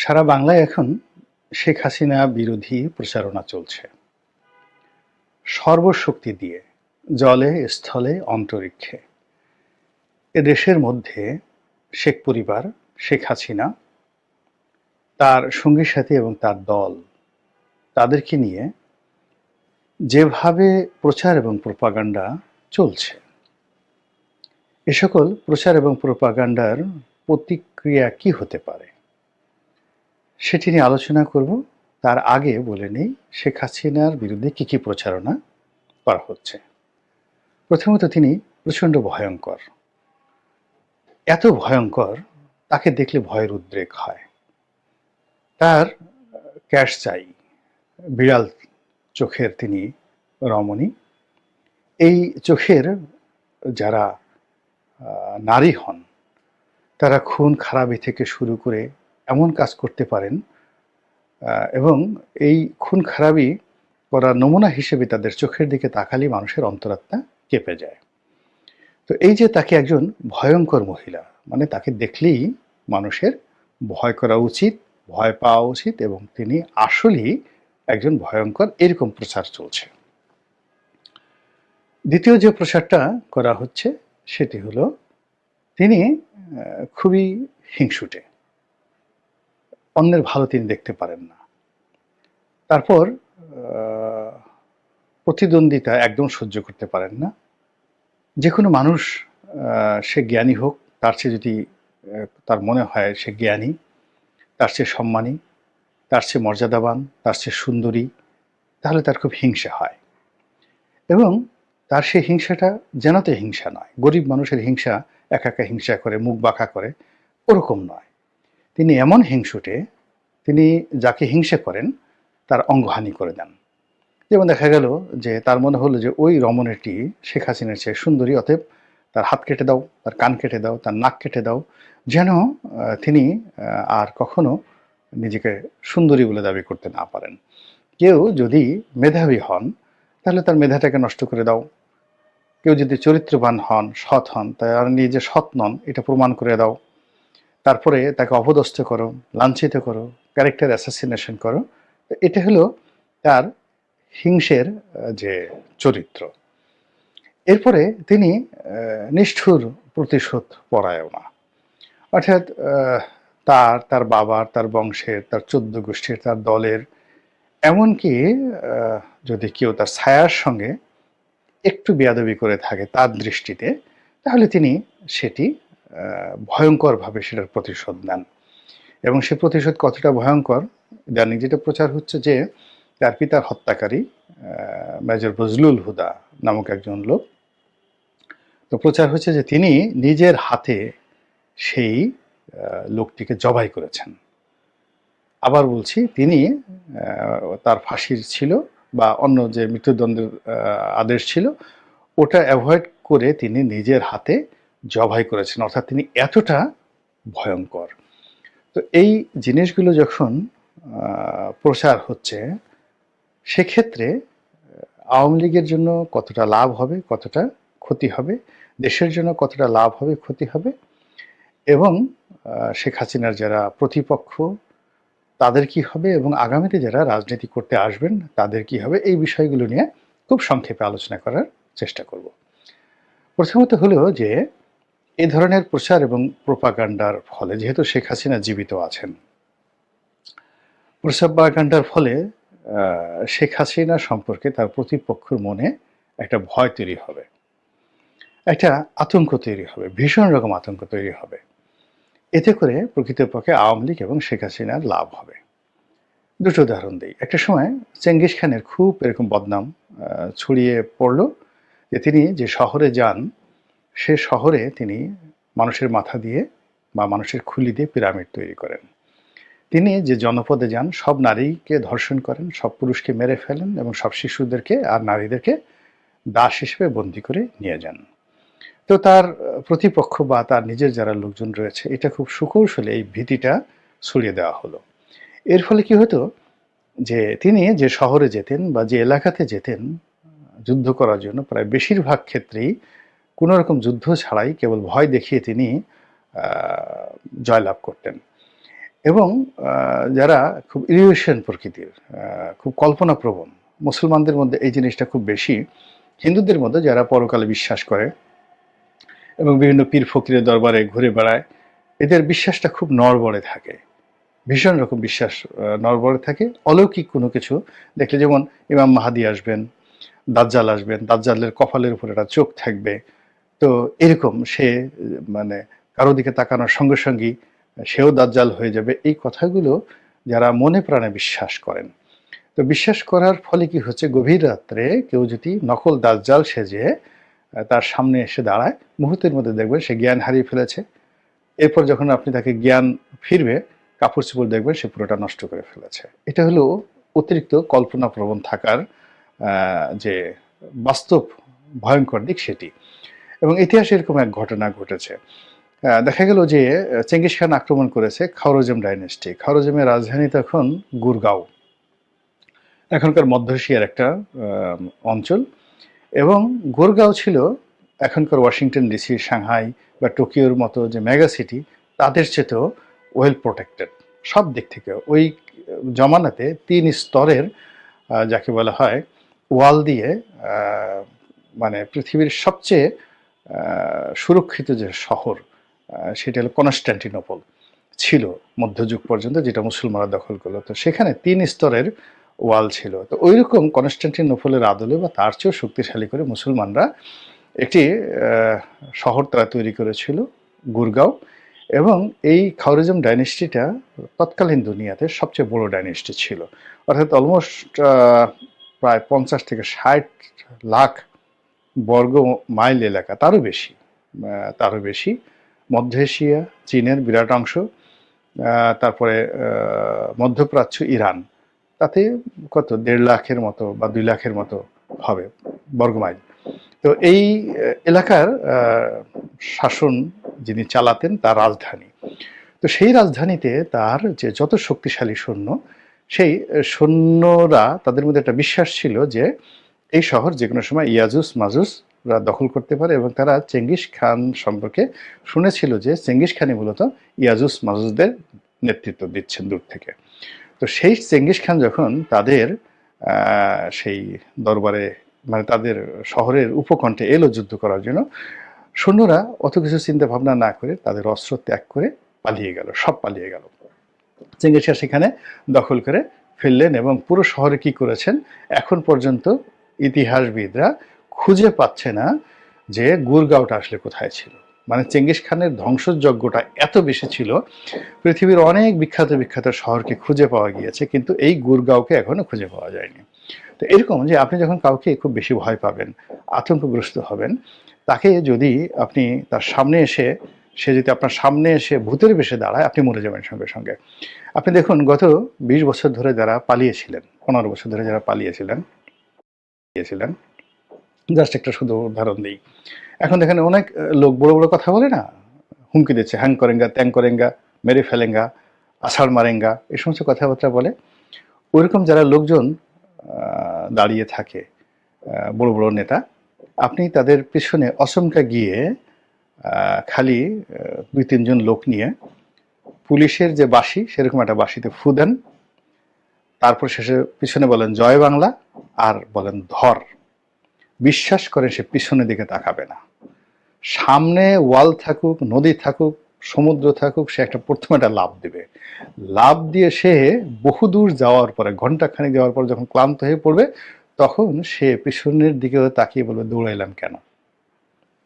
সারা বাংলায় এখন শেখ হাসিনা বিরোধী প্রচারণা চলছে সর্বশক্তি দিয়ে, জলে স্থলে অন্তরিক্ষে। এ দেশের মধ্যে শেখ পরিবার, শেখ হাসিনা, তার সঙ্গী সাথী এবং তার দল, তাদেরকে নিয়ে যেভাবে প্রচার এবং প্রোপাগান্ডা চলছে, এ সকল প্রচার এবং প্রোপাগান্ডার প্রতিক্রিয়া কি হতে পারে সেটি নিয়ে আলোচনা করব। তার আগে বলে নেই শেখ হাসিনার বিরুদ্ধে কি কি প্রচারণা করা হচ্ছে। প্রথমত, তিনি প্রচণ্ড ভয়ঙ্কর, এত ভয়ঙ্কর তাকে দেখলে ভয়ের উদ্রেক হয়। তার ক্যাশ চাই, বিড়াল চোখের তিনি রমণী। এই চোখের যারা নারী হন, তারা খুন খারাপি থেকে শুরু করে এমন কাজ করতে পারেন, এবং এই খুন খারাপি করার নমুনা হিসেবে তাদের চোখের দিকে তাকালেই মানুষের অন্তরাত্মা কেঁপে যায়। তো এই যে তাকে একজন ভয়ঙ্কর মহিলা, মানে তাকে দেখলেই মানুষের ভয় করা উচিত, ভয় পাওয়া উচিত, এবং তিনি আসলেই একজন ভয়ঙ্কর, এরকম প্রচার চলছে। দ্বিতীয় যে প্রচারটা করা হচ্ছে সেটি হলো তিনি খুবই হিংসুটে, অন্যের ভালো তিনি দেখতে পারেন না। তারপর প্রতিদ্বন্দ্বিতা একদম সহ্য করতে পারেন না। যে কোনো মানুষ, সে জ্ঞানী হোক, তার চেয়ে যদি তার মনে হয় সে জ্ঞানী, তার চেয়ে সম্মানী, তার চেয়ে মর্যাদাবান, তার চেয়ে সুন্দরী, তাহলে তার খুব হিংসা হয়। এবং তার সেই হিংসাটা যেনতে হিংসা নয়, গরিব মানুষের হিংসা একা একা হিংসা করে, মুখ বাঁকা করে, ওরকম নয়। তিনি এমন হিংসুটে, তিনি যাকে হিংসা করেন তার অঙ্গহানি করে দেন। যেমন দেখা গেল যে তার মনে হলো যে ওই রমণীটি শেখ হাসিনার চেয়ে সুন্দরী, অতএব তার হাত কেটে দাও, তার কান কেটে দাও, তার নাক কেটে দাও, যেন তিনি আর কখনো নিজেকে সুন্দরী বলে দাবি করতে না পারেন। কেউ যদি মেধাবী হন তাহলে তার মেধাটাকে নষ্ট করে দাও। কেউ যদি চরিত্রবান হন, সৎ হন, তার নিজে সৎ নন এটা প্রমাণ করে দাও। তারপরে তাকে অপদস্থ করো, লাঞ্ছিত করো, ক্যারেক্টার অ্যাসাসিনেশন করো। এটা হলো তার হিংসের যে চরিত্র। এরপরে তিনি নিষ্ঠুর প্রতিশোধ পরায়ণা, অর্থাৎ তার বাবার, তার বংশের, তার 14 গোষ্ঠীর, তার দলের, এমনকি যদি কেউ তার ছায়ার সঙ্গে একটু বেয়াদবি করে থাকে তার দৃষ্টিতে, তাহলে তিনি সেটি ভয়ঙ্করভাবে সেটার প্রতিশোধ নেন। এবং সে প্রতিশোধ কতটা ভয়ঙ্কর, ইদানিং যেটা প্রচার হচ্ছে যে তার পিতার হত্যাকারী মেজর বজলুল হুদা নামক একজন লোক, তো প্রচার হচ্ছে যে তিনি নিজের হাতে সেই লোকটিকে জবাই করেছেন। আবার বলছি, তিনি তার ফাঁসির ছিল বা অন্য যে মৃত্যুদণ্ডের আদেশ ছিল ওটা অ্যাভয়েড করে তিনি নিজের হাতে জবাই করেছেন, অর্থাৎ তিনি এতটা ভয়ঙ্কর। তো এই জিনিসগুলো যখন প্রচার হচ্ছে, সেক্ষেত্রে আওয়ামী লীগের জন্য কতটা লাভ হবে, কতটা ক্ষতি হবে, দেশের জন্য কতটা লাভ হবে, ক্ষতি হবে, এবং শেখ হাসিনার যারা প্রতিপক্ষ তাদের কি হবে, এবং আগামীতে যারা রাজনীতি করতে আসবেন তাদের কি হবে, এই বিষয়গুলো নিয়ে খুব সংক্ষেপে আলোচনা করার চেষ্টা করব। প্রথমত হলো যে এ ধরনের প্রচার এবং প্রোপাগান্ডার ফলে, যেহেতু শেখ হাসিনা জীবিত আছেন, প্রোপাগান্ডার ফলে শেখ হাসিনা সম্পর্কে তার প্রতিপক্ষের মনে একটা ভয় তৈরি হবে, একটা আতঙ্ক তৈরি হবে, ভীষণ রকম আতঙ্ক তৈরি হবে। এতে করে প্রকৃতপক্ষে আওয়ামী লীগ এবং শেখ হাসিনার লাভ হবে। দুটো উদাহরণ দিই। একটা সময় চেঙ্গিস খানের খুব এরকম বদনাম ছড়িয়ে পড়ল যে তিনি যে শহরে যান, সে শহরে তিনি মানুষের মাথা দিয়ে বা মানুষের খুলি দিয়ে পিরামিড তৈরি করেন। তিনি যে জনপদে যান সব নারীকে ধর্ষণ করেন, সব পুরুষকে মেরে ফেলেন, এবং সব শিশুদেরকে আর নারীদেরকে দাস হিসেবে বন্দী করে নিয়ে যান। তো তার প্রতিপক্ষ বা তার নিজের যারা লোকজন রয়েছে, এটা খুব সুকৌশলে এই ভীতিটা ছড়িয়ে দেওয়া হলো। এর ফলে কি হতো যে তিনি যে শহরে যেতেন বা যে এলাকাতে যেতেন যুদ্ধ করার জন্য, প্রায় বেশিরভাগ ক্ষেত্রেই কোনো রকম যুদ্ধ ছাড়াই কেবল ভয় দেখিয়ে তিনি জয়লাভ করতেন। এবং যারা খুব ইলিউশন প্রকৃতির, খুব কল্পনাপ্রবণ, মুসলমানদের মধ্যে এই জিনিসটা খুব বেশি। হিন্দুদের মধ্যে যারা পরকালে বিশ্বাস করে এবং বিভিন্ন পীর ফকিরের দরবারে ঘুরে বেড়ায়, এদের বিশ্বাসটা খুব নড়বড়ে থাকে, ভীষণ রকম বিশ্বাস নড়বড়ে থাকে। অলৌকিক কোনো কিছু দেখলে, যেমন ইমাম মাহাদি আসবেন, দাজ্জাল আসবেন, দাজ্জালের কপালের উপর একটা চোখ থাকবে, তো এরকম সে মানে কারো দিকে তাকানোর সঙ্গে সঙ্গেই সেও দাজ্জাল হয়ে যাবে, এই কথাগুলো যারা মনে প্রাণে বিশ্বাস করেন, তো বিশ্বাস করার ফলে কি হচ্ছে, গভীর রাত্রে কেউ যদি নকল দাজ্জাল সেজে তার সামনে এসে দাঁড়ায়, মুহূর্তের মধ্যে দেখবেন সে জ্ঞান হারিয়ে ফেলেছে। এরপর যখন আপনি তাকে জ্ঞান ফিরবে, কাপড় চোপড় দেখবেন সে পুরোটা নষ্ট করে ফেলেছে। এটা হলো অতিরিক্ত কল্পনাপ্রবণ থাকার যে বাস্তব ভয়ঙ্কর দিক সেটি। এবং ইতিহাসে এরকম এক ঘটনা ঘটেছে। দেখা গেল যে চেঙ্গিস খান আক্রমণ করেছে খাওরজম ডাইনেস্টি। খাওরজমের রাজধানী তখন গুরগাঁও, এখনকার মধ্য এশিয়ার একটা অঞ্চল। এবং গুরগাঁও ছিল এখনকার ওয়াশিংটন ডিসি, সাংহাই বা টোকিওর মতো যে মেগা সিটি, তাদের চেয়েও ওয়েল প্রোটেক্টেড সব দিক থেকে। ওই জমানাতে ৩ স্তরের যাকে বলা হয় ওয়াল দিয়ে, মানে পৃথিবীর সবচেয়ে সুরক্ষিত যে শহর সেটা হলো কনস্ট্যান্টিনোপল ছিল মধ্যযুগ পর্যন্ত, যেটা মুসলমানরা দখল করলো। তো সেখানে ৩ স্তরের ওয়াল ছিল। তো ওই রকম কনস্ট্যান্টিনোপলের আদলে বা তার চেয়েও শক্তিশালী করে মুসলমানরা একটি শহর তারা তৈরি করেছিল, গুরগাঁও। এবং এই খাওয়ারিজম ডাইনেস্টিটা তৎকালীন দুনিয়াতে সবচেয়ে বড় ডাইনেস্টি ছিল, অর্থাৎ অলমোস্ট প্রায় 50 থেকে 60 লাখ বর্গ মাইল এলাকা, তারও বেশি। মধ্য এশিয়া, চীনের বিরাট অংশ, তারপরে মধ্যপ্রাচ্য, ইরান, তাতে কত 1.5 লাখের মতো বা 2 লাখের মতো হবে বর্গমাইল। তো এই এলাকার শাসন যিনি চালাতেন তার রাজধানী। তো সেই রাজধানীতে তার যে যত শক্তিশালী সৈন্য, সেই সৈন্যরা, তাদের মধ্যে একটা বিশ্বাস ছিল যে এই শহর যে কোনো সময় ইয়াজুজ মাজুজরা দখল করতে পারে। এবং তারা চেঙ্গিস খান সম্পর্কে শুনেছিল যে চেঙ্গিস খানই মূলত ইয়াজুজ মাজুজদের নেতৃত্ব দিচ্ছেন দূর থেকে। তো সেই চেঙ্গিস খান যখন তাদের সেই দরবারে, মানে তাদের শহরের উপকণ্ঠে এলো যুদ্ধ করার জন্য, সৈন্যরা অত কিছু চিন্তা ভাবনা না করে তাদের অস্ত্র ত্যাগ করে পালিয়ে গেল, সব পালিয়ে গেল। চেঙ্গিস খান সেখানে দখল করে ফেললেন এবং পুরো শহরে কি করেছেন এখন পর্যন্ত ইতিহাসবিদরা খুঁজে পাচ্ছে না যে গুরগাঁওটা আসলে কোথায় ছিল। মানে চেঙ্গিস খানের ধ্বংসযজ্ঞটা এত বেশি ছিল, পৃথিবীর অনেক বিখ্যাত বিখ্যাত শহরকে খুঁজে পাওয়া গিয়েছে, কিন্তু এই গুরগাঁওকে এখনো খুঁজে পাওয়া যায়নি। তো এরকম যে আপনি যখন কাউকে খুব বেশি ভয় পাবেন, আতঙ্কগ্রস্ত হবেন, তাকে যদি আপনি তার সামনে এসে, সে যদি আপনার সামনে এসে ভূতের বেশে দাঁড়ায়, আপনি মরে যাবেন সঙ্গে সঙ্গে। আপনি দেখুন, গত 20 বছর ধরে যারা পালিয়েছিলেন, 15 বছর ধরে যারা পালিয়েছিলেন, জাস্ট একটা শুধু উদাহরণ দিই। এখন দেখেন অনেক লোক বড় বড় কথা বলে না, হুমকি দিচ্ছে, হ্যাং করেঙ্গা, ত্যাং করেঙ্গা, মেরে ফেলেঙ্গা, আষাঢ় মারেঙ্গা, এই সমস্ত কথাবার্তা বলে। ওইরকম যারা লোকজন দাঁড়িয়ে থাকে, বড় বড় নেতা, আপনি তাদের পিছনে অচমকা গিয়ে খালি 2-3 জন লোক নিয়ে পুলিশের যে বাঁশি, সেরকম একটা বাঁশিতে ফু দেন, তারপর শেষে পিছনে বলেন জয় বাংলা আর বলেন ধর। বিশ্বাস করেন সে পিছনের দিকে তাকাবে না। সামনে ওয়াল থাকুক, নদী থাকুক, সমুদ্র থাকুক, সে একটা প্রথমে একটা লাফ দেবে। লাফ দিয়ে সে বহুদূর যাওয়ার পরে, ঘন্টাখানেক যাওয়ার পর যখন ক্লান্ত হয়ে পড়বে, তখন সে পিছনের দিকেও তাকিয়ে বলবে দৌড়াইলাম কেন।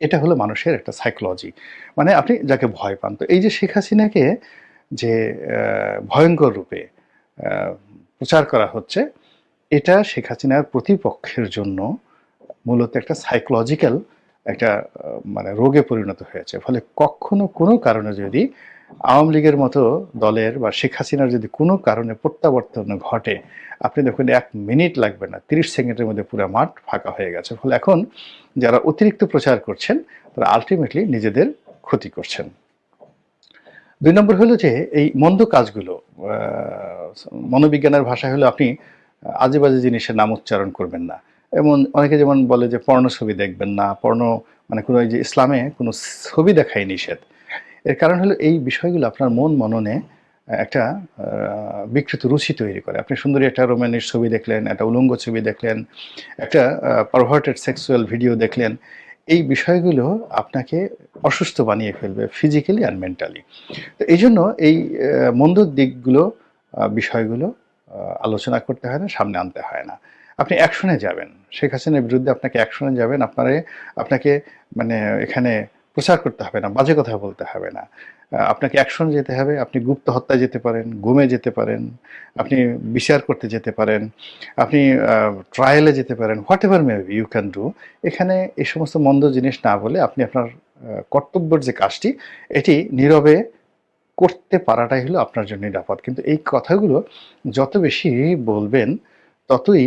এটা হলো মানুষের একটা সাইকোলজি, মানে আপনি যাকে ভয় পান। তো এই যে শেখ হাসিনাকে যে ভয়ঙ্কর রূপে প্রচার করা হচ্ছে, এটা শেখ হাসিনার প্রতিপক্ষের জন্য মূলত একটা সাইকোলজিক্যাল একটা মানে রোগে পরিণত হয়েছে। ফলে কখনো কোনো কারণে যদি আওয়ামী লীগের মতো দলের বা শেখ হাসিনার যদি কোনো কারণে প্রত্যাবর্তন ঘটে, আপনি দেখুন 1 মিনিট লাগবে না, 30 সেকেন্ডের মধ্যে পুরো মাঠ ফাঁকা হয়ে গেছে। ফলে এখন যারা অতিরিক্ত প্রচার করছেন, তারা আলটিমেটলি নিজেদের ক্ষতি করছেন। 2 নম্বর হলো যে এই মন্দ কাজগুলো, মনোবিজ্ঞানের ভাষায় হলো আপনি আজে বাজে জিনিসের নাম উচ্চারণ করবেন না। এমন অনেকে যেমন বলে যে পর্ণ ছবি দেখবেন না, পর্ণ মানে কোনো, যে ইসলামে কোনো ছবি দেখাই নিষেধ। এর কারণ হলো এই বিষয়গুলো আপনার মন মননে একটা বিকৃত রুচি তৈরি করে। আপনি সুন্দরী একটা রোমান্টিক ছবি দেখলেন, একটা উলঙ্গ ছবি দেখলেন, একটা পারভার্টেড সেক্সুয়াল ভিডিও দেখলেন। এই বিষয়গুলো আপনাকে অসুস্থ বানিয়ে ফেলবে ফিজিক্যালি অ্যান্ড মেন্টালি। তো এইজন্য এই মন্দ দিকগুলো, বিষয়গুলো আলোচনা করতে হয় না, সামনে আনতে হয় না। আপনি অ্যাকশনে যাবেন। শেখ হাসিনার বিরুদ্ধে আপনাকে অ্যাকশনে যাবেন। আপনাকে মানে এখানে প্রচার করতে হবে না, বাজে কথা বলতে হবে না। আপনাকে অ্যাকশনে যেতে হবে। আপনি গুপ্ত হত্যায় যেতে পারেন, গুমে যেতে পারেন, আপনি বিচার করতে যেতে পারেন, আপনি ট্রায়ালে যেতে পারেন, whatever may be you can do. এখানে এই সমস্ত মন্দ জিনিস না বলে আপনি আপনার কর্তব্যের যে কাজটি, এটি নীরবে করতে পারাটাই হলো আপনার জন্য নিরাপদ। কিন্তু এই কথাগুলো যত বেশি বলবেন, ততই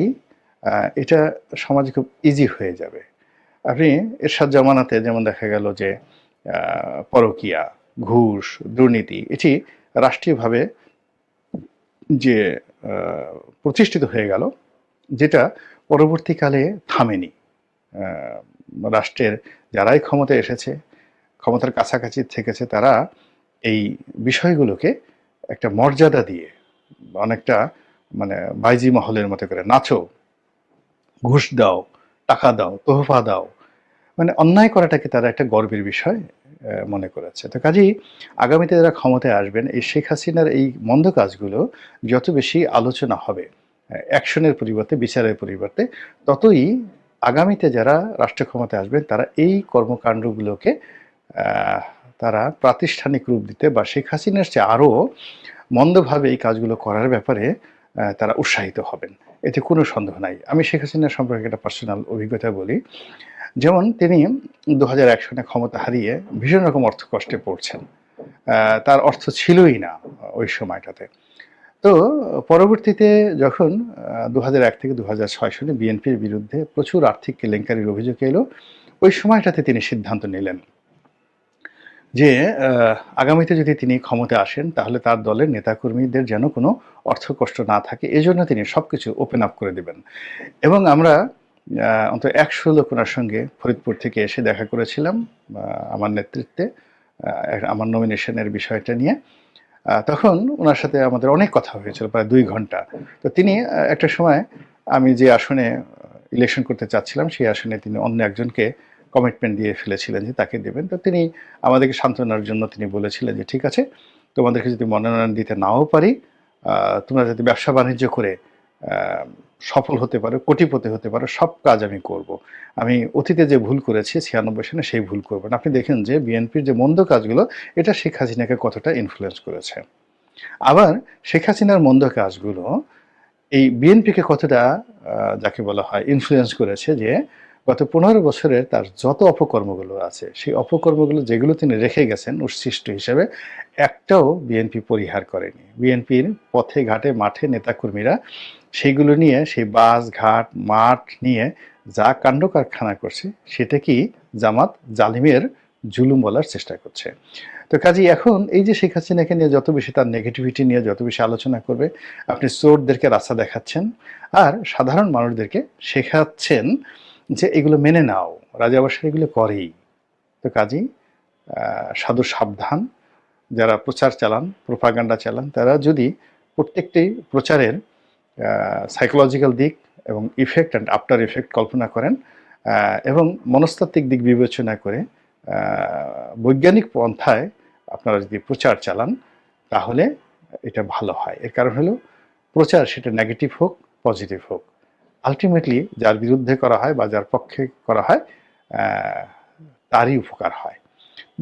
এটা সমাজে খুব ইজি হয়ে যাবে। আপনি এরশাদ জামানাতে যেমন দেখা গেল যে পরকীয়া, ঘুষ, দুর্নীতি এটি রাষ্ট্রীয়ভাবে যে প্রতিষ্ঠিত হয়ে গেল, যেটা পরবর্তীকালে থামেনি। রাষ্ট্রের যারাই ক্ষমতায় এসেছে, ক্ষমতার কাছাকাছি থেকেছে, তারা এই বিষয়গুলোকে একটা মর্যাদা দিয়ে, অনেকটা মানে বাইজি মহলের মতো করে নাচো, ঘুষ দাও, টাকা দাও, তোহফা দাও, মানে অন্যায় করাটাকে তারা একটা গর্বের বিষয় মনে করেছে। তো কাজেই আগামীতে যারা ক্ষমতায় আসবেন, এই শেখ হাসিনার এই মন্দ কাজগুলো যত বেশি আলোচনা হবে অ্যাকশনের পরিবর্তে, বিচারের পরিবর্তে, ততই আগামীতে যারা রাষ্ট্র ক্ষমতায় আসবেন তারা এই কর্মকাণ্ডগুলোকে আহ, তারা প্রাতিষ্ঠানিক রূপ দিতে বা শেখ হাসিনার চেয়ে আরও মন্দভাবে এই কাজগুলো করার ব্যাপারে তারা উৎসাহিত হবেন। এতে কোনো সন্দেহ নাই। আমি শেখ হাসিনার সম্পর্কে একটা পার্সোনাল অভিজ্ঞতা বলি। যেমন তিনি ২০০১ সনে ক্ষমতা হারিয়ে ভীষণ রকম অর্থকষ্টে পড়ছেন। তার অর্থ ছিলই না ওই সময়টাতে। তো পরবর্তীতে যখন ২০০১ থেকে ২০০৬ সনে বিএনপির বিরুদ্ধে প্রচুর আর্থিক কেলেঙ্কারির অভিযোগ এলো, ওই সময়টাতে তিনি সিদ্ধান্ত নিলেন যে আগামীতে যদি তিনি ক্ষমতায় আসেন তাহলে তার দলের নেতাকর্মীদের যেন কোনো অর্থকষ্ট না থাকে, এজন্য তিনি সবকিছু ওপেন আপ করে দিবেন। এবং আমরা অন্তত ১০০ লোক ওনার সঙ্গে ফরিদপুর থেকে এসে দেখা করেছিলাম আমার নেতৃত্বে আমার নমিনেশনের বিষয়টা নিয়ে। তখন ওনার সাথে আমাদের অনেক কথা হয়েছিল, প্রায় ২ ঘন্টা। তো তিনি একটা সময় আমি যে আসনে ইলেকশন করতে চাচ্ছিলাম, সেই আসনে তিনি অন্য একজনকে কমিটমেন্ট দিয়ে ফেলেছিলেন যে তাকে দেবেন। তো তিনি আমাদেরকে সান্ত্বনার জন্য তিনি বলেছিলেন যে, "ঠিক আছে, তোমাদেরকে যদি মনোনয়ন দিতে নাও পারি, তোমরা যদি ব্যবসা বাণিজ্য করে আ সফল হতে পারো, কোটিপতি হতে পারো, সব কাজ আমি করব। আমি অতীতে যে ভুল করেছি ৯৬ সনে সেই ভুল করব না।" আপনি দেখেন যে বিএনপির যে মন্দ কাজগুলো, এটা শেখ হাসিনাকে কতটা ইনফ্লুয়েন্স করেছে। আবার শেখ হাসিনার মন্দ কাজগুলো এই বিএনপিকে কতটা যাকে বলা হয় ইনফ্লুয়েন্স করেছে যে গত ১৫ বছরের তার যত অপকর্মগুলো আছে, সেই অপকর্মগুলো যেগুলো তিনি রেখে গেছেন উচ্ছিষ্ট হিসেবে, একটাও বিএনপি পরিহার করেনি। বিএনপির পথে ঘাটে মাঠে নেতাকর্মীরা সেইগুলো নিয়ে, সেই বাস ঘাট মাঠ নিয়ে যা কাণ্ড কারখানা করছে, সেটা কি জামাত জালিমের জুলুম বলার চেষ্টা করছে। তো কাজেই এখন এই যে শেখ হাসিনাকে নিয়ে যত বেশি তার নেগেটিভিটি নিয়ে যত বেশি আলোচনা করবে, আপনি চোরদেরকে রাস্তা দেখাচ্ছেন আর সাধারণ মানুষদেরকে শেখাচ্ছেন যে এগুলো মেনে নাও। রাজা বাদশাহ এগুলো করেই। তো কাজেই সাধু সাবধান, যারা প্রচার চালান, প্রোপাগান্ডা চালান, তারা যদি প্রত্যেকটি প্রচারের সাইকোলজিক্যাল দিক এবং ইফেক্ট অ্যান্ড আফটার ইফেক্ট কল্পনা করেন এবং মনস্তাত্ত্বিক দিক বিবেচনা করে বৈজ্ঞানিক পন্থায় আপনারা যদি প্রচার চালান, তাহলে এটা ভালো হয়। এর কারণ হলো প্রচার সেটা নেগেটিভ হোক, পজিটিভ হোক, আলটিমেটলি যার বিরুদ্ধে করা হয় বা যার পক্ষে করা হয় তারই উপকার হয়।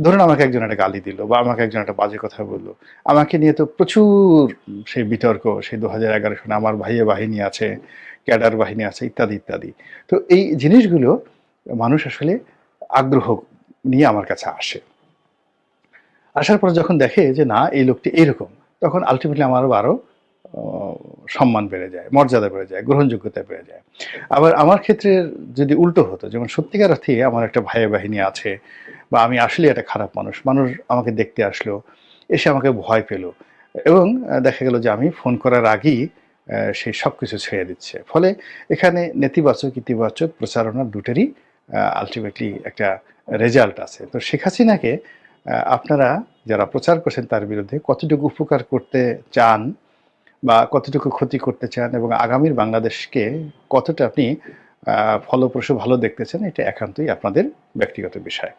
ধরুন আমাকে একজন একটা গালি দিল বা আমাকে একজন একটা বাজে কথা বললো, আমাকে নিয়ে তো প্রচুর সেই বিতর্ক, সেই ২০১১ সনে আমার ভাইয়ে বাহিনী আছে, ক্যাডার বাহিনী আছে, ইত্যাদি ইত্যাদি। তো এই জিনিসগুলো মানুষ আসলে আগ্রহ নিয়ে আমার কাছে আসে। আসার পরে যখন দেখে যে না এই লোকটি এইরকম, তখন আলটিমেটলি আমার আরও সম্মান বেড়ে যায়, মর্যাদা বেড়ে যায়, গ্রহণযোগ্যতা বেড়ে যায়। আবার আমার ক্ষেত্রে যদি উল্টো হতো, যেমন সত্যিকার অর্থে আমার একটা ভাইয়ে বাহিনী আছে বা আমি আসলে একটা খারাপ মানুষ, মানুষ আমাকে দেখতে আসলো, এসে আমাকে ভয় পেল এবং দেখা গেল যে আমি ফোন করার আগেই সেই সব কিছু ছেড়ে দিচ্ছে। ফলে এখানে নেতিবাচক ইতিবাচক প্রচারণা দুটোরই আলটিমেটলি একটা রেজাল্ট আছে। তো শেখ হাসিনাকে আপনারা যারা প্রচার করছেন তার বিরুদ্ধে কতটুকু উপকার করতে চান বা কতটুকু ক্ষতি করতে চান এবং আগামীর বাংলাদেশকে কতটা আপনি ফলপ্রসূ ভালো দেখতে চান, এটা একান্তই আপনাদের ব্যক্তিগত বিষয়।